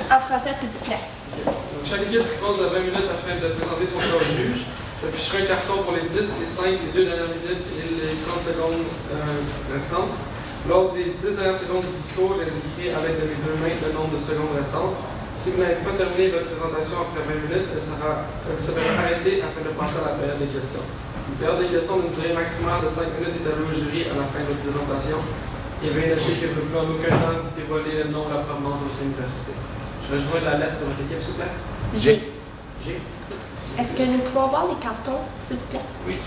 en français, s'il vous plaît. Donc, chaque équipe dispose de 20 minutes afin de présenter son cas au juge. J'afficherai un carton pour les 10, les 5, les 2 dernières minutes et les 30 secondes restantes. Lors des 10 dernières secondes du discours, j'indiquerai avec de mes 2 mains le nombre de secondes restantes. Si vous n'avez pas terminé votre présentation après 20 minutes, elle sera arrêtée afin de passer à la période des questions. Une période des questions d'une durée maximale de 5 minutes est allouée au jury à la fin de votre présentation. Et veuillez noter que vous ne pouvez en aucun temps dévoiler le nom ou la provenance de votre université. Je vais joindre la lettre de votre équipe, s'il vous plaît. G. G. Est-ce que nous pouvons voir les cartons, s'il vous plaît? Oui.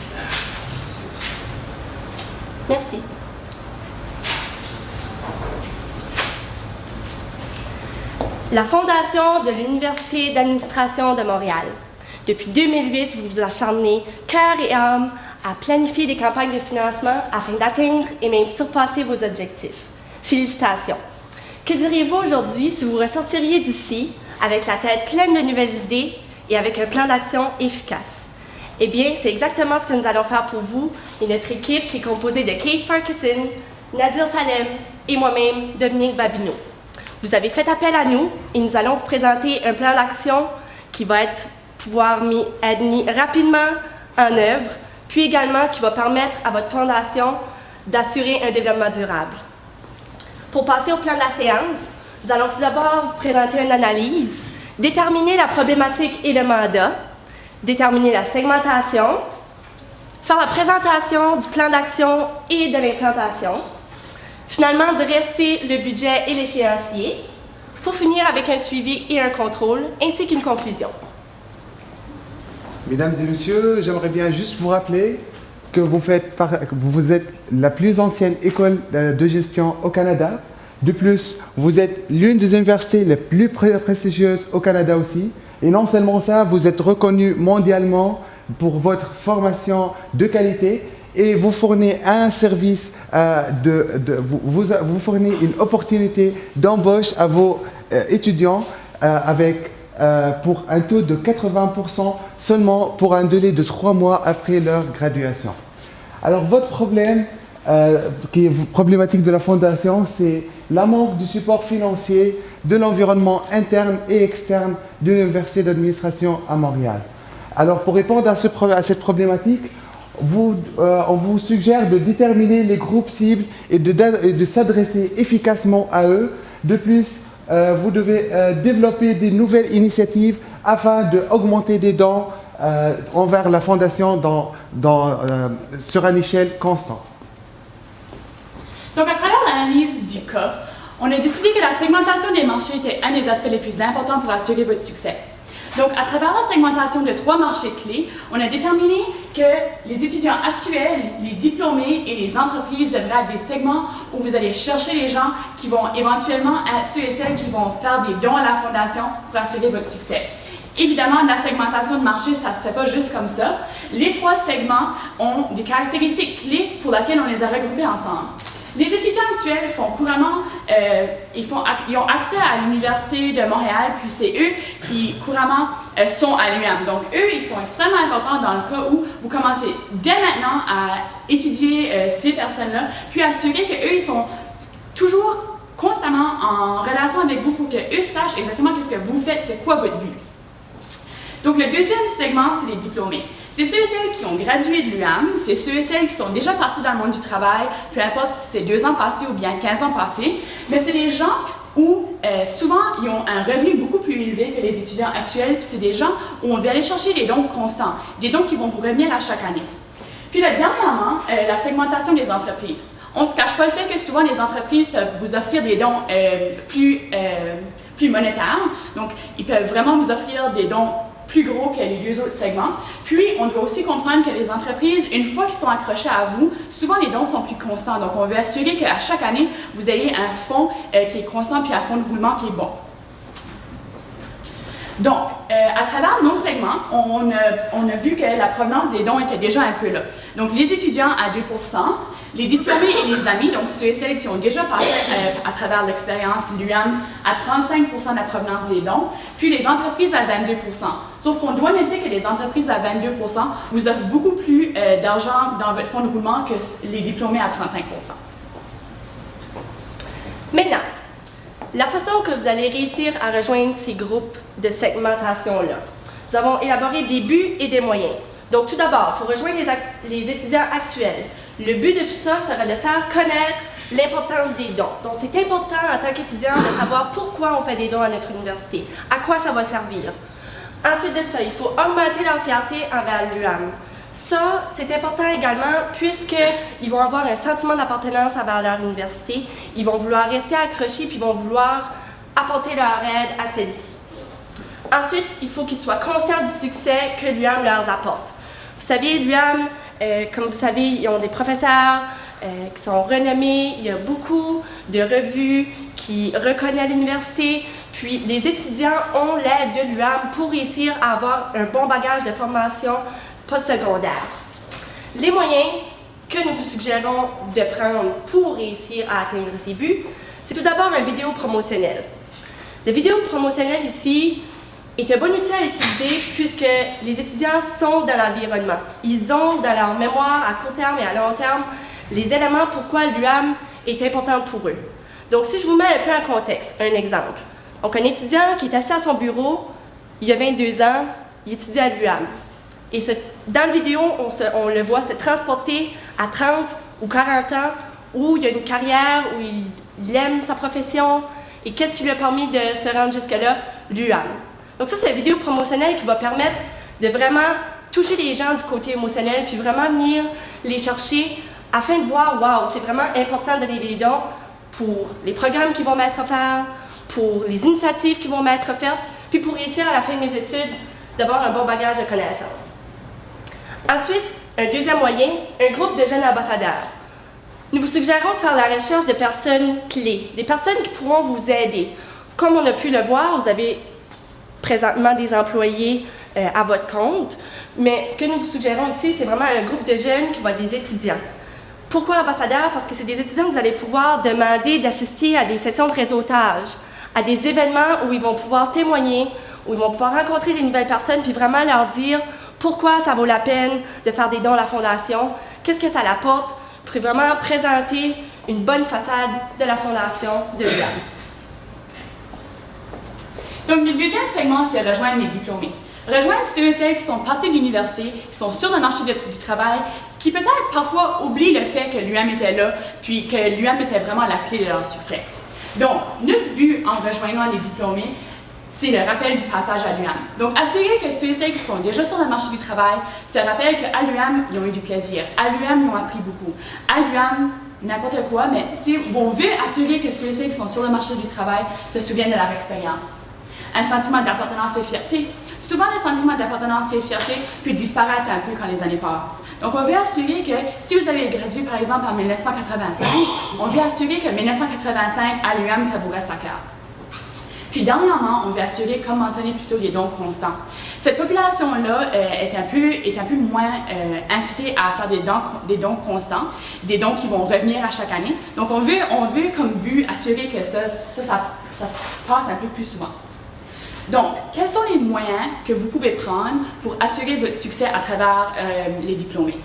Merci. La Fondation de l'Université d'administration de Montréal. Depuis 2008, vous vous acharnez cœur et âme à planifier des campagnes de financement afin d'atteindre et même surpasser vos objectifs. Félicitations! Que diriez-vous aujourd'hui si vous ressortiriez d'ici avec la tête pleine de nouvelles idées et avec un plan d'action efficace? Eh bien, c'est exactement ce que nous allons faire pour vous et notre équipe qui est composée de Kate Farquharson, Nadir Salem et moi-même, Dominique Babineau. Vous avez fait appel à nous et nous allons vous présenter un plan d'action qui va être mis rapidement en œuvre, puis également qui va permettre à votre fondation d'assurer un développement durable. Pour passer au plan de la séance, nous allons tout d'abord vous présenter une analyse, déterminer la problématique et le mandat, déterminer la segmentation, faire la présentation du plan d'action et de l'implantation, finalement dresser le budget et l'échéancier, pour finir avec un suivi et un contrôle, ainsi qu'une conclusion. Mesdames et messieurs, j'aimerais bien juste vous rappeler que vous êtes la plus ancienne école de gestion au Canada. De plus, vous êtes l'une des universités les plus prestigieuses au Canada aussi. Et non seulement ça, vous êtes reconnu mondialement pour votre formation de qualité et vous fournissez un service, vous fournissez une opportunité d'embauche à vos étudiants pour un taux de 80% seulement pour un délai de 3 mois après leur graduation. Alors votre problème, qui est problématique de la Fondation, c'est la manque du support financier de l'environnement interne et externe de l'Université d'administration à Montréal. Alors pour répondre à cette problématique, on vous suggère de déterminer les groupes cibles et de s'adresser efficacement à eux. De plus, vous devez développer des nouvelles initiatives afin d'augmenter des dons envers la Fondation sur une échelle constante. Donc, à travers l'analyse du cas, on a décidé que la segmentation des marchés était un des aspects les plus importants pour assurer votre succès. Donc, à travers la segmentation de 3 marchés clés, on a déterminé que les étudiants actuels, les diplômés et les entreprises devraient être des segments où vous allez chercher les gens qui vont éventuellement être ceux et celles qui vont faire des dons à la Fondation pour assurer votre succès. Évidemment, la segmentation de marché, ça ne se fait pas juste comme ça. Les 3 segments ont des caractéristiques clés pour lesquelles on les a regroupés ensemble. Les étudiants actuels font couramment, ils ont accès à l'Université de Montréal, puis c'est eux qui couramment sont à l'UM. Donc eux, ils sont extrêmement importants dans le cas où vous commencez dès maintenant à étudier ces personnes-là, puis assurer qu'eux, ils sont toujours constamment en relation avec vous pour qu'eux sachent exactement ce que vous faites, c'est quoi votre but. Donc le deuxième segment, c'est les diplômés. C'est ceux et celles qui ont gradué de l'UQAM, c'est ceux et celles qui sont déjà partis dans le monde du travail, peu importe si c'est 2 ans passés ou bien 15 ans passés, mais c'est des gens où souvent ils ont un revenu beaucoup plus élevé que les étudiants actuels, puis c'est des gens où on veut aller chercher des dons constants, des dons qui vont vous revenir à chaque année. Puis là, dernièrement, la segmentation des entreprises. On ne se cache pas le fait que souvent les entreprises peuvent vous offrir des dons plus monétaires, donc ils peuvent vraiment vous offrir des dons plus gros que les 2 autres segments. Puis, on doit aussi comprendre que les entreprises, une fois qu'ils sont accrochés à vous, souvent les dons sont plus constants. Donc, on veut assurer qu'à chaque année, vous ayez un fonds qui est constant puis un fonds de roulement qui est bon. Donc, à travers nos segments, on a vu que la provenance des dons était déjà un peu là. Donc, les étudiants à 2%, les diplômés et les amis, donc ceux et celles qui ont déjà passé à travers l'expérience l'UQAM, à 35% de la provenance des dons, puis les entreprises à 22%. Sauf qu'on doit noter que les entreprises à 22% vous offrent beaucoup plus d'argent dans votre fonds de roulement que les diplômés à 35%. Maintenant, La façon que vous allez réussir à rejoindre ces groupes de segmentation-là. Nous avons élaboré des buts et des moyens. Donc, tout d'abord, pour rejoindre les étudiants actuels, le but de tout ça sera de faire connaître l'importance des dons. Donc, c'est important en tant qu'étudiant de savoir pourquoi on fait des dons à notre université, à quoi ça va servir. Ensuite de ça, il faut augmenter leur fierté envers l'UAM. Ça, c'est important également puisqu'ils vont avoir un sentiment d'appartenance envers leur université. Ils vont vouloir rester accrochés puis ils vont vouloir apporter leur aide à celle-ci. Ensuite, il faut qu'ils soient conscients du succès que l'UAM leur apporte. Vous savez, l'UAM, comme vous savez, ils ont des professeurs qui sont renommés. Il y a beaucoup de revues qui reconnaissent l'université. Puis, les étudiants ont l'aide de l'UAM pour réussir à avoir un bon bagage de formation postsecondaire. Les moyens que nous vous suggérons de prendre pour réussir à atteindre ces buts, c'est tout d'abord une vidéo promotionnelle. La vidéo promotionnelle ici est un bon outil à utiliser puisque les étudiants sont dans l'environnement. Ils ont dans leur mémoire à court terme et à long terme les éléments pourquoi l'UAM est importante pour eux. Donc, si je vous mets un peu en contexte, un exemple. Donc, un étudiant qui est assis à son bureau, il y a 22 ans, il étudie à l'UAM. Et dans la vidéo, on le voit se transporter à 30 ou 40 ans, où il y a une carrière, où il aime sa profession. Et qu'est-ce qui lui a permis de se rendre jusque-là? L'UAM. Donc ça, c'est une vidéo promotionnelle qui va permettre de vraiment toucher les gens du côté émotionnel, puis vraiment venir les chercher afin de voir, wow, c'est vraiment important de donner des dons pour les programmes qui vont m'être offerts, pour les initiatives qui vont m'être faites, puis pour réussir à la fin de mes études, d'avoir un bon bagage de connaissances. Ensuite, un deuxième moyen, un groupe de jeunes ambassadeurs. Nous vous suggérons de faire la recherche de personnes clés, des personnes qui pourront vous aider. Comme on a pu le voir, vous avez présentement des employés à votre compte, mais ce que nous vous suggérons ici, c'est vraiment un groupe de jeunes qui va être des étudiants. Pourquoi ambassadeurs? Parce que c'est des étudiants que vous allez pouvoir demander d'assister à des sessions de réseautage, à des événements où ils vont pouvoir témoigner, où ils vont pouvoir rencontrer des nouvelles personnes, puis vraiment leur dire pourquoi ça vaut la peine de faire des dons à la Fondation, qu'est-ce que ça l'apporte, pour vraiment présenter une bonne façade de la Fondation de l'UAM. Donc, le deuxième segment, c'est rejoindre les diplômés. Rejoindre ceux et celles qui sont partis de l'université, qui sont sur le marché du travail, qui peut-être parfois oublient le fait que l'UAM était là, puis que l'UAM était vraiment la clé de leur succès. Donc, notre but en rejoignant les diplômés, c'est le rappel du passage à l'UAM. Donc, assurer que ceux et celles qui sont déjà sur le marché du travail se rappellent qu'à l'UAM, ils ont eu du plaisir. À l'UAM, ils ont appris beaucoup. À l'UAM, n'importe quoi, mais si on veut assurer que ceux et celles qui sont sur le marché du travail se souviennent de leur expérience. Un sentiment d'appartenance et fierté. Souvent, le sentiment d'appartenance et fierté peut disparaître un peu quand les années passent. Donc, on veut assurer que si vous avez gradué, par exemple, en 1985, on veut assurer que 1985, à l'UAM, ça vous reste à cœur. Puis, dernièrement, on veut assurer, comme mentionné plus tôt, les dons constants. Cette population-là est un peu moins incitée à faire des dons constants, des dons qui vont revenir à chaque année. Donc, on veut comme but assurer que ça se passe un peu plus souvent. Donc, quels sont les moyens que vous pouvez prendre pour assurer votre succès à travers les diplômés?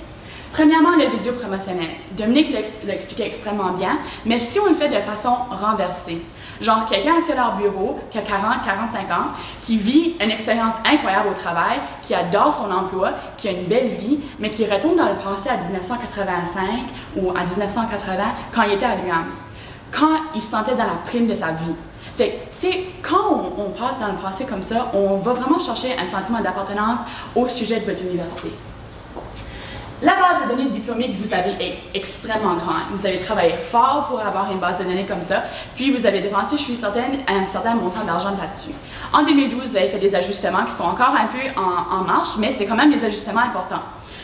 Premièrement, le vidéo promotionnel. Dominique l'a expliqué extrêmement bien, mais si on le fait de façon renversée, genre quelqu'un assis à leur bureau, qui a 40, 45 ans, qui vit une expérience incroyable au travail, qui adore son emploi, qui a une belle vie, mais qui retourne dans le passé à 1985 ou à 1980 quand il était à l'UAM, quand il se sentait dans la prime de sa vie. Fait que, tu sais, quand on passe dans le passé comme ça, on va vraiment chercher un sentiment d'appartenance au sujet de votre université. La base de données de diplômés que vous avez est extrêmement grande. Vous avez travaillé fort pour avoir une base de données comme ça, puis vous avez dépensé, je suis certaine, un certain montant d'argent là-dessus. En 2012, vous avez fait des ajustements qui sont encore un peu en marche, mais c'est quand même des ajustements importants.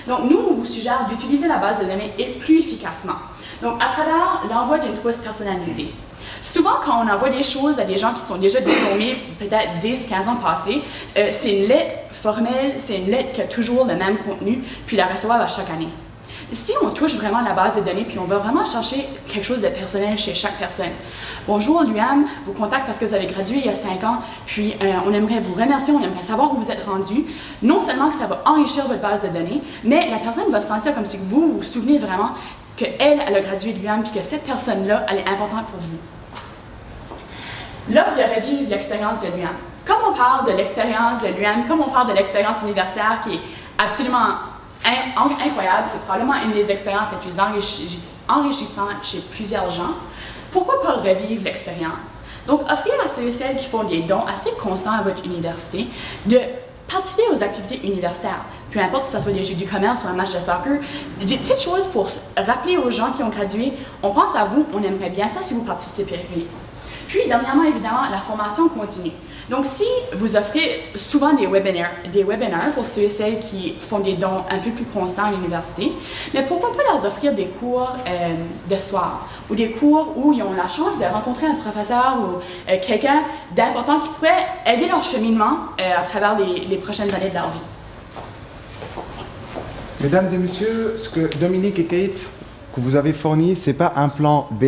Donc, nous, on vous suggère d'utiliser la base de données plus efficacement. Donc, à travers l'envoi d'une trousse personnalisée. Souvent, quand on envoie des choses à des gens qui sont déjà diplômés, peut-être 10, 15 ans passés, c'est une lettre formelle, c'est une lettre qui a toujours le même contenu, puis la recevoir à chaque année. Si on touche vraiment la base de données, puis on va vraiment chercher quelque chose de personnel chez chaque personne. Bonjour, l'UAM vous contacte parce que vous avez gradué il y a 5 ans, puis on aimerait vous remercier, on aimerait savoir où vous êtes rendu. Non seulement que ça va enrichir votre base de données, mais la personne va se sentir comme si vous vous souvenez vraiment qu'elle a gradué de l'UAM, puis que cette personne-là, elle est importante pour vous. L'offre de revivre l'expérience de l'UQAM. Comme on parle de l'expérience de l'UQAM, comme on parle de l'expérience universitaire qui est absolument incroyable, c'est probablement une des expériences les plus enrichissantes chez plusieurs gens, pourquoi pas revivre l'expérience? Donc, offrir à ceux et celles qui font des dons assez constants à votre université de participer aux activités universitaires. Peu importe si ce soit des jeux du commerce ou un match de soccer, des petites choses pour rappeler aux gens qui ont gradué, on pense à vous, on aimerait bien ça si vous participeriez. Puis, dernièrement, évidemment, la formation continue. Donc, si vous offrez souvent des webinaires pour ceux et celles qui font des dons un peu plus constants à l'université, mais pourquoi pas leur offrir des cours de soir ou des cours où ils ont la chance de rencontrer un professeur ou quelqu'un d'important qui pourrait aider leur cheminement à travers les prochaines années de leur vie. Mesdames et messieurs, ce que Dominique et Kate que vous avez fourni, ce n'est pas un plan B,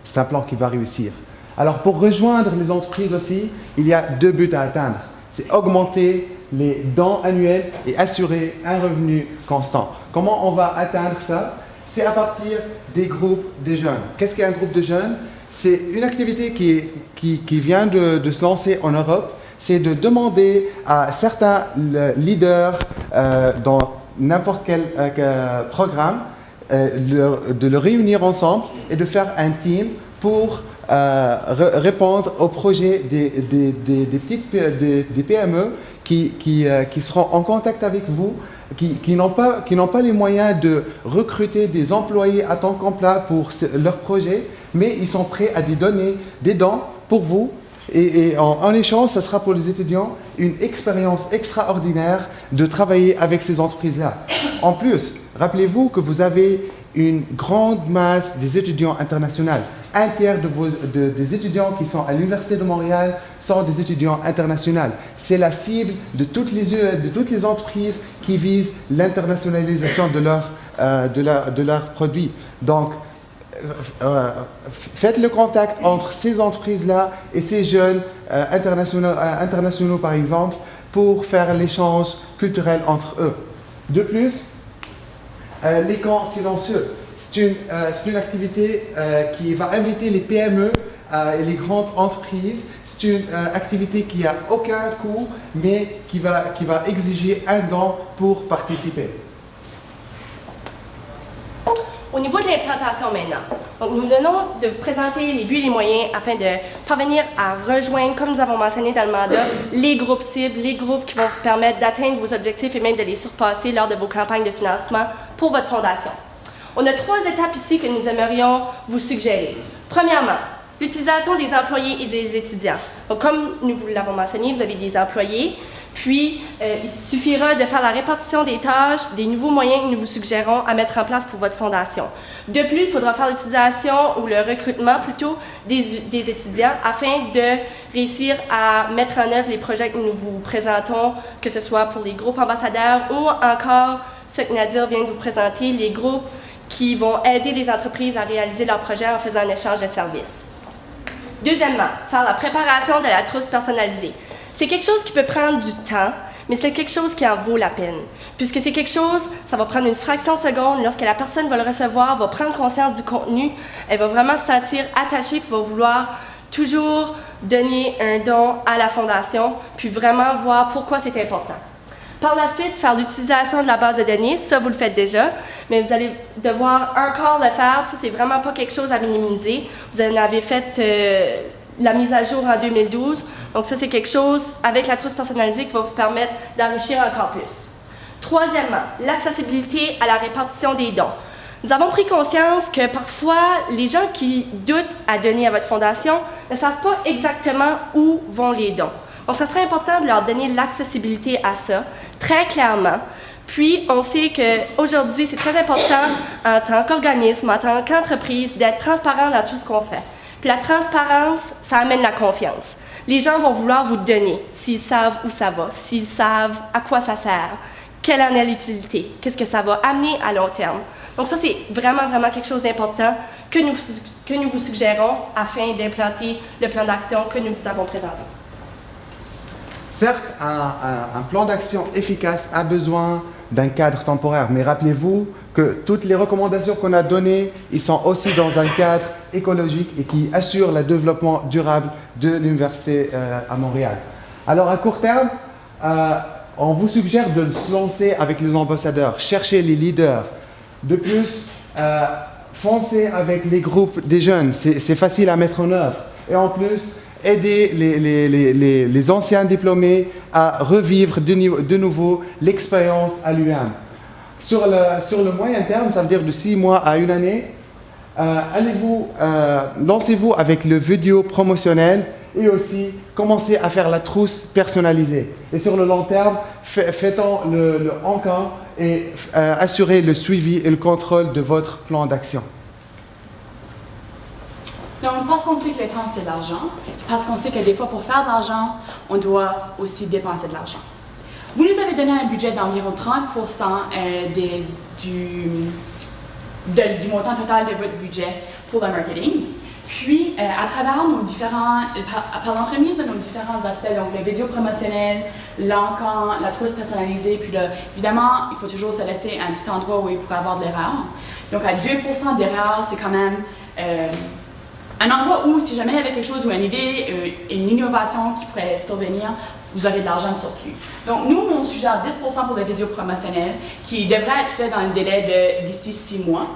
c'est un plan qui va réussir. Alors, pour rejoindre les entreprises aussi, il y a 2 buts à atteindre. C'est augmenter les dons annuels et assurer un revenu constant. Comment on va atteindre ça? C'est à partir des groupes de jeunes. Qu'est-ce qu'un groupe de jeunes? C'est une activité qui vient de se lancer en Europe. C'est de demander à certains leaders dans n'importe quel programme de le réunir ensemble et de faire un team pour répondre aux projets des PME qui seront en contact avec vous, qui n'ont pas les moyens de recruter des employés à temps complet pour leur projet, mais ils sont prêts à donner des dons pour vous. Et en échange, ça sera pour les étudiants une expérience extraordinaire de travailler avec ces entreprises-là. En plus, rappelez-vous que vous avez une grande masse des étudiants internationaux. Un tiers des étudiants qui sont à l'Université de Montréal sont des étudiants internationaux. C'est la cible de toutes les entreprises qui visent l'internationalisation de leurs produits. Donc, faites le contact entre ces entreprises-là et ces jeunes internationaux, par exemple, pour faire l'échange culturel entre eux. De plus, les camps silencieux. C'est une activité qui va inviter les PME et les grandes entreprises. C'est une activité qui n'a aucun coût, mais qui va exiger un don pour participer. Au niveau de l'implantation maintenant, donc nous venons de vous présenter les buts et les moyens afin de parvenir à rejoindre, comme nous avons mentionné dans le mandat, les groupes cibles, les groupes qui vont vous permettre d'atteindre vos objectifs et même de les surpasser lors de vos campagnes de financement pour votre fondation. On a 3 étapes ici que nous aimerions vous suggérer. Premièrement, l'utilisation des employés et des étudiants. Donc, comme nous vous l'avons mentionné, vous avez des employés, puis il suffira de faire la répartition des tâches, des nouveaux moyens que nous vous suggérons à mettre en place pour votre fondation. De plus, il faudra faire l'utilisation ou le recrutement plutôt des étudiants afin de réussir à mettre en œuvre les projets que nous vous présentons, que ce soit pour les groupes ambassadeurs ou encore ce que Nadir vient de vous présenter, les groupes qui vont aider les entreprises à réaliser leurs projets en faisant un échange de services. Deuxièmement, faire la préparation de la trousse personnalisée. C'est quelque chose qui peut prendre du temps, mais c'est quelque chose qui en vaut la peine. Puisque c'est quelque chose, ça va prendre une fraction de seconde, lorsque la personne va le recevoir, va prendre conscience du contenu, elle va vraiment se sentir attachée et va vouloir toujours donner un don à la fondation, puis vraiment voir pourquoi c'est important. Par la suite, faire l'utilisation de la base de données, ça vous le faites déjà, mais vous allez devoir encore le faire, ça c'est vraiment pas quelque chose à minimiser. Vous en avez fait la mise à jour en 2012, donc ça c'est quelque chose avec la trousse personnalisée qui va vous permettre d'enrichir encore plus. Troisièmement, l'accessibilité à la répartition des dons. Nous avons pris conscience que parfois, les gens qui doutent à donner à votre fondation ne savent pas exactement où vont les dons. Donc, ce serait important de leur donner l'accessibilité à ça, très clairement. Puis, on sait qu'aujourd'hui, c'est très important en tant qu'organisme, en tant qu'entreprise, d'être transparent dans tout ce qu'on fait. Puis la transparence, ça amène la confiance. Les gens vont vouloir vous donner s'ils savent où ça va, s'ils savent à quoi ça sert, quelle en est l'utilité, qu'est-ce que ça va amener à long terme. Donc ça, c'est vraiment quelque chose d'important que nous vous suggérons afin d'implanter le plan d'action que nous vous avons présenté. Certes, un plan d'action efficace a besoin d'un cadre temporaire, mais rappelez-vous que toutes les recommandations qu'on a données, ils sont aussi dans un cadre écologique et qui assure le développement durable de l'université à Montréal. Alors à court terme, on vous suggère de se lancer avec les ambassadeurs, chercher les leaders. De plus, foncez avec les groupes des jeunes, c'est facile à mettre en œuvre. Et en plus, aider les anciens diplômés à revivre de nouveau l'expérience à l'UM. Sur le moyen terme, ça veut dire de 6 mois à 1 année, lancez-vous avec le vidéo promotionnel et aussi commencez à faire la trousse personnalisée. Et sur le long terme, faites-en le encamp et assurez le suivi et le contrôle de votre plan d'action. Donc, parce qu'on sait que le temps, c'est de l'argent, parce qu'on sait que des fois, pour faire de l'argent, on doit aussi dépenser de l'argent. Vous nous avez donné un budget d'environ 30% du montant total de votre budget pour le marketing. Puis, à travers nos différents, par l'entremise de nos différents aspects, donc les vidéos promotionnelles, l'encamp, la trousse personnalisée, puis là, évidemment, il faut toujours se laisser un petit endroit où il pourrait y avoir de l'erreur. Donc, à 2% d'erreur, c'est quand même un endroit où, si jamais il y avait quelque chose ou une idée, une innovation qui pourrait survenir, vous aurez de l'argent de surplus. Donc, nous, on suggère 10% pour les vidéos promotionnelles qui devraient être fait dans le délai d'ici 6 mois.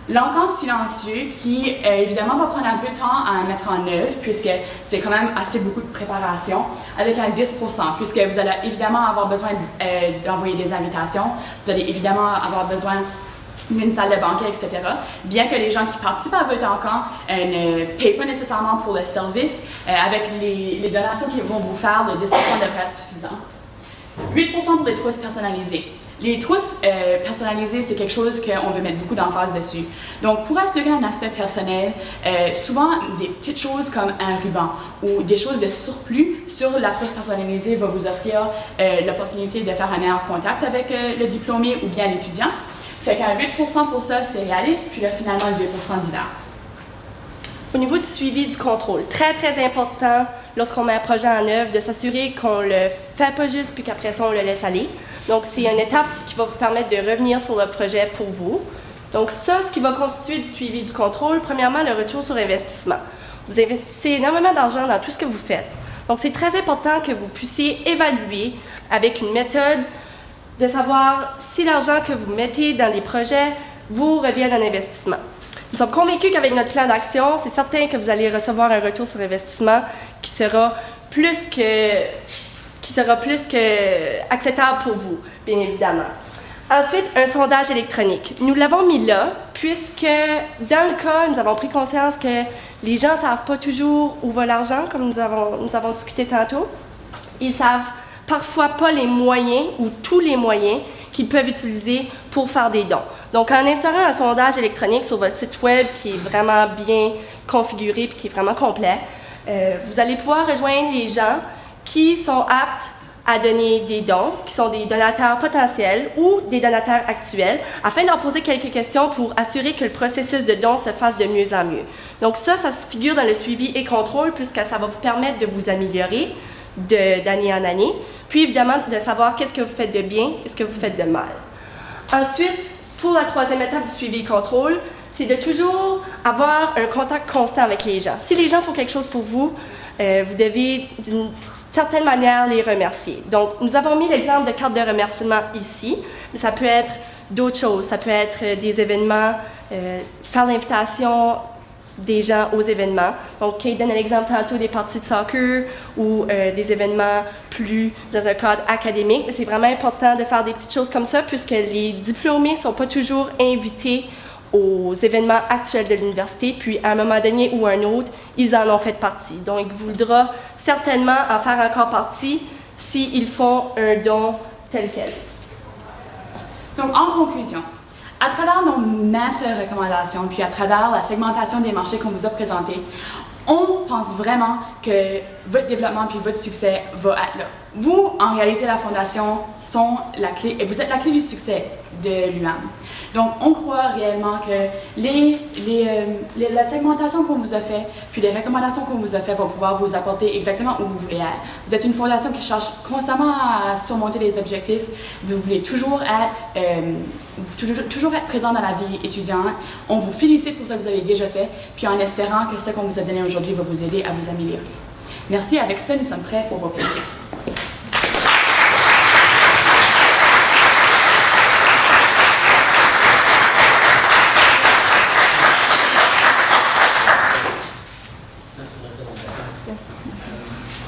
L'encamp silencieux qui, évidemment, va prendre un peu de temps à mettre en œuvre puisque c'est quand même assez beaucoup de préparation avec un 10% puisque vous allez évidemment avoir besoin d'envoyer des invitations, vous allez évidemment avoir besoin d'une salle de banquet, etc. Bien que les gens qui participent à votre encamp ne payent pas nécessairement pour le service, avec les donations qu'ils vont vous faire, le 10% devrait être suffisant. 8% pour les trousses personnalisées. Les trousses personnalisées, c'est quelque chose qu'on veut mettre beaucoup d'emphase dessus. Donc, pour assurer un aspect personnel, souvent des petites choses comme un ruban ou des choses de surplus sur la trousse personnalisée va vous offrir l'opportunité de faire un meilleur contact avec le diplômé ou bien l'étudiant. Fait qu'un 8% pour ça, c'est réaliste, puis là, finalement, le 2% divers. Au niveau du suivi du contrôle, très, très important lorsqu'on met un projet en œuvre, de s'assurer qu'on le fait pas juste, puis qu'après ça, on le laisse aller. Donc, c'est une étape qui va vous permettre de revenir sur le projet pour vous. Donc, ça, ce qui va constituer du suivi du contrôle, premièrement, le retour sur investissement. Vous investissez énormément d'argent dans tout ce que vous faites. Donc, c'est très important que vous puissiez évaluer avec une méthode de savoir si l'argent que vous mettez dans les projets vous revient en investissement. Nous sommes convaincus qu'avec notre plan d'action, c'est certain que vous allez recevoir un retour sur investissement qui sera plus que acceptable pour vous, bien évidemment. Ensuite, un sondage électronique. Nous l'avons mis là, puisque dans le cas, nous avons pris conscience que les gens ne savent pas toujours où va l'argent, comme nous avons discuté tantôt. Ils savent parfois pas les moyens ou tous les moyens qu'ils peuvent utiliser pour faire des dons. Donc, en instaurant un sondage électronique sur votre site web qui est vraiment bien configuré et qui est vraiment complet, vous allez pouvoir rejoindre les gens qui sont aptes à donner des dons, qui sont des donateurs potentiels ou des donateurs actuels, afin de leur poser quelques questions pour assurer que le processus de don se fasse de mieux en mieux. Donc ça se figure dans le suivi et contrôle, puisque ça va vous permettre de vous améliorer d'année en année, puis évidemment de savoir qu'est-ce que vous faites de bien et ce que vous faites de mal. Ensuite, pour la troisième étape du suivi et contrôle, c'est de toujours avoir un contact constant avec les gens. Si les gens font quelque chose pour vous, vous devez d'une certaine manière les remercier. Donc, nous avons mis l'exemple de carte de remerciement ici, mais ça peut être d'autres choses. Ça peut être des événements, faire l'invitation des gens aux événements. Donc, Kate donne un exemple tantôt des parties de soccer ou des événements plus dans un cadre académique. Mais c'est vraiment important de faire des petites choses comme ça puisque les diplômés ne sont pas toujours invités aux événements actuels de l'université, puis à un moment donné ou à un autre, ils en ont fait partie. Donc, il voudra certainement en faire encore partie s'ils font un don tel quel. Donc, en conclusion, à travers nos maîtres recommandations, puis à travers la segmentation des marchés qu'on vous a présentées, on pense vraiment que votre développement puis votre succès va être là. Vous, en réalité, la Fondation sont la clé, et vous êtes la clé du succès de l'UQAM. Donc, on croit réellement que la segmentation qu'on vous a fait, puis les recommandations qu'on vous a fait vont pouvoir vous apporter exactement où vous voulez être. Vous êtes une fondation qui cherche constamment à surmonter les objectifs. Vous voulez toujours être présent dans la vie étudiante. On vous félicite pour ce que vous avez déjà fait, puis en espérant que ce qu'on vous a donné aujourd'hui va vous aider à vous améliorer. Merci. Avec ça, nous sommes prêts pour vos questions.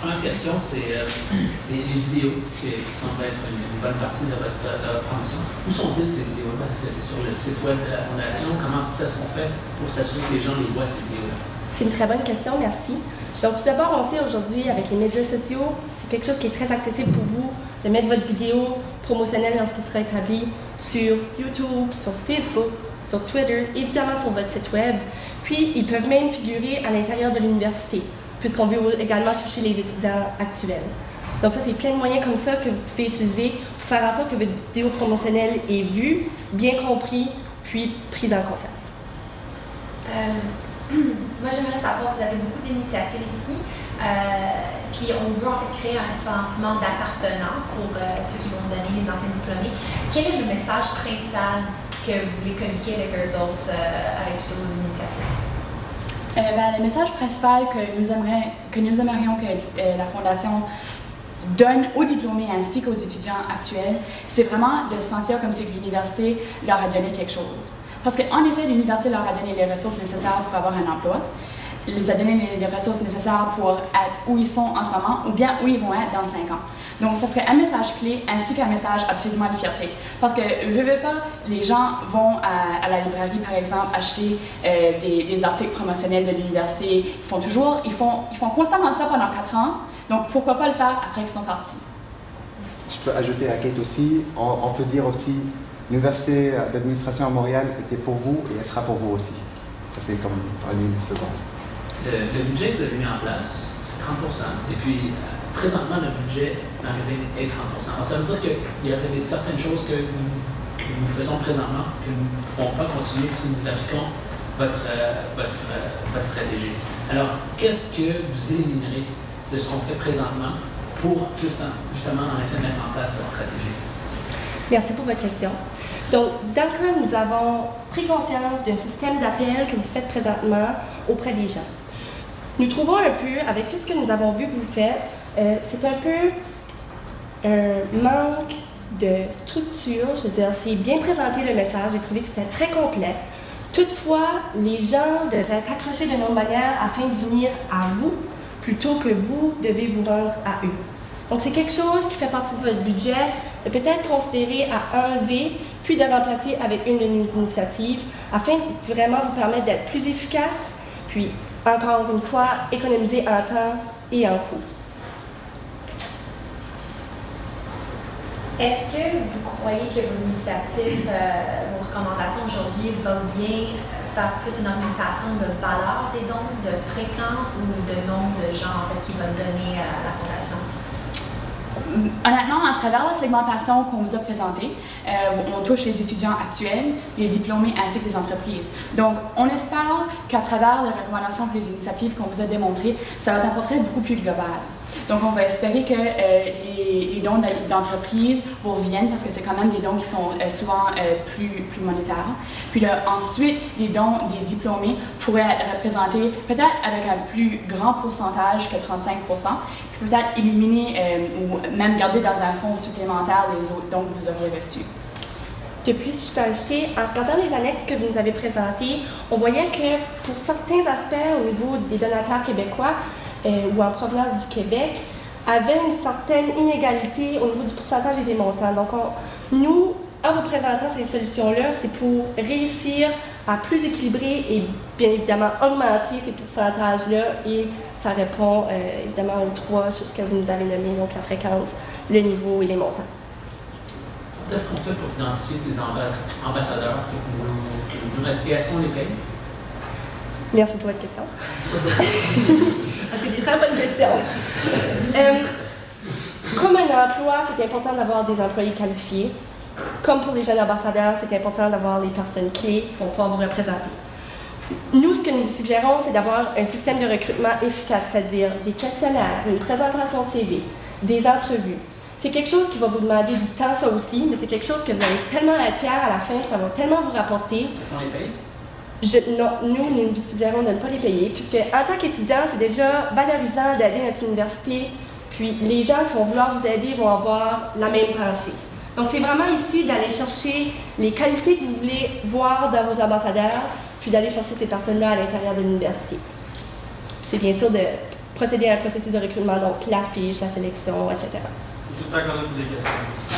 Première question, c'est les vidéos qui semblent être une bonne partie de votre promotion. Où sont-ils ces vidéos-là? Est-ce que c'est sur le site web de la Fondation? Comment est-ce qu'on fait pour s'assurer que les gens les voient, ces vidéos-là? C'est une très bonne question, merci. Donc, tout d'abord, on sait aujourd'hui, avec les médias sociaux, c'est quelque chose qui est très accessible pour vous, de mettre votre vidéo promotionnelle lorsqu'il sera établi sur YouTube, sur Facebook, sur Twitter, évidemment sur votre site web. Puis, ils peuvent même figurer à l'intérieur de l'université, puisqu'on veut également toucher les étudiants actuels. Donc ça, c'est plein de moyens comme ça que vous pouvez utiliser pour faire en sorte que votre vidéo promotionnelle est vue, bien compris, puis prise en conscience. Moi, j'aimerais savoir, vous avez beaucoup d'initiatives ici, puis on veut en fait créer un sentiment d'appartenance pour ceux qui vont donner, les anciens diplômés. Quel est le message principal que vous voulez communiquer avec eux autres, avec toutes vos initiatives? Le message principal que nous aimerions que la Fondation donne aux diplômés ainsi qu'aux étudiants actuels, c'est vraiment de se sentir comme si l'université leur a donné quelque chose. Parce qu'en effet, l'université leur a donné les ressources nécessaires pour avoir un emploi, les a donné les ressources nécessaires pour être où ils sont en ce moment ou bien où ils vont être dans 5 ans. Donc, ça serait un message clé ainsi qu'un message absolument de fierté. Parce que, veux pas, les gens vont à la librairie, par exemple, acheter des articles promotionnels de l'université. Ils font constamment ça pendant 4 ans. Donc, pourquoi pas le faire après qu'ils sont partis? Je peux ajouter à Kate aussi, on peut dire aussi, l'Université d'administration à Montréal était pour vous et elle sera pour vous aussi. Ça, c'est comme parmi les secondes. Le budget que vous avez mis en place, c'est 30%. Et puis, présentement, le budget marketing est 30%. Alors, ça veut dire qu'il y a certaines choses que nous faisons présentement que nous ne pouvons pas continuer si nous appliquons votre stratégie. Alors, qu'est-ce que vous éliminerez de ce qu'on fait présentement pour justement en effet mettre en place votre stratégie? Merci pour votre question. Donc, dans le cas, nous avons pris conscience d'un système d'appel que vous faites présentement auprès des gens. Nous trouvons un peu, avec tout ce que nous avons vu que vous faites, c'est un peu un manque de structure. Je veux dire, c'est bien présenté le message, j'ai trouvé que c'était très complet. Toutefois, les gens devraient être accrochés d'une autre manière afin de venir à vous, plutôt que vous devez vous rendre à eux. Donc, c'est quelque chose qui fait partie de votre budget, de peut-être considérer à enlever, puis de remplacer avec une de nos initiatives, afin de vraiment vous permettre d'être plus efficace, puis, encore une fois, économiser en temps et en coût. Est-ce que vous croyez que vos initiatives, vos recommandations aujourd'hui vont bien faire plus une augmentation de valeur des dons, de fréquence ou de nombre de gens en fait, qui veulent donner à la Fondation? Honnêtement, à travers la segmentation qu'on vous a présentée, on touche les étudiants actuels, les diplômés ainsi que les entreprises. Donc, on espère qu'à travers les recommandations et les initiatives qu'on vous a démontrées, ça va être un portrait beaucoup plus global. Donc, on va espérer que les dons d'entreprise vous reviennent parce que c'est quand même des dons qui sont souvent plus monétaires. Puis là, ensuite, les dons des diplômés pourraient être représentés peut-être avec un plus grand pourcentage que 35%, puis peut-être éliminer ou même garder dans un fonds supplémentaire les autres dons que vous auriez reçus. De plus, si je peux ajouter, en regardant les annexes que vous nous avez présentées, on voyait que pour certains aspects au niveau des donateurs québécois, ou en provenance du Québec, avait une certaine inégalité au niveau du pourcentage et des montants. Donc, nous, en vous présentant ces solutions-là, c'est pour réussir à plus équilibrer et bien évidemment augmenter ces pourcentages-là et ça répond évidemment aux 3 choses que vous nous avez nommées, donc la fréquence, le niveau et les montants. Qu'est-ce qu'on fait pour identifier ces ambassadeurs que vous est-ce qu'on les paye? Merci pour votre question. C'est des très bonnes questions. Comme un emploi, c'est important d'avoir des employés qualifiés. Comme pour les jeunes ambassadeurs, c'est important d'avoir les personnes clés pour pouvoir vous représenter. Nous, ce que nous vous suggérons, c'est d'avoir un système de recrutement efficace, c'est-à-dire des questionnaires, une présentation de CV, des entrevues. C'est quelque chose qui va vous demander du temps, ça aussi, mais c'est quelque chose que vous allez tellement être fiers à la fin, ça va tellement vous rapporter. Est-ce qu'on les paye? Non, nous vous suggérons de ne pas les payer, puisque en tant qu'étudiant, c'est déjà valorisant d'aider notre université, puis les gens qui vont vouloir vous aider vont avoir la même pensée. Donc, c'est vraiment ici d'aller chercher les qualités que vous voulez voir dans vos ambassadeurs, puis d'aller chercher ces personnes-là à l'intérieur de l'université. C'est bien sûr de procéder à un processus de recrutement, donc la fiche, la sélection, etc. C'est tout le temps qu'on a des questions.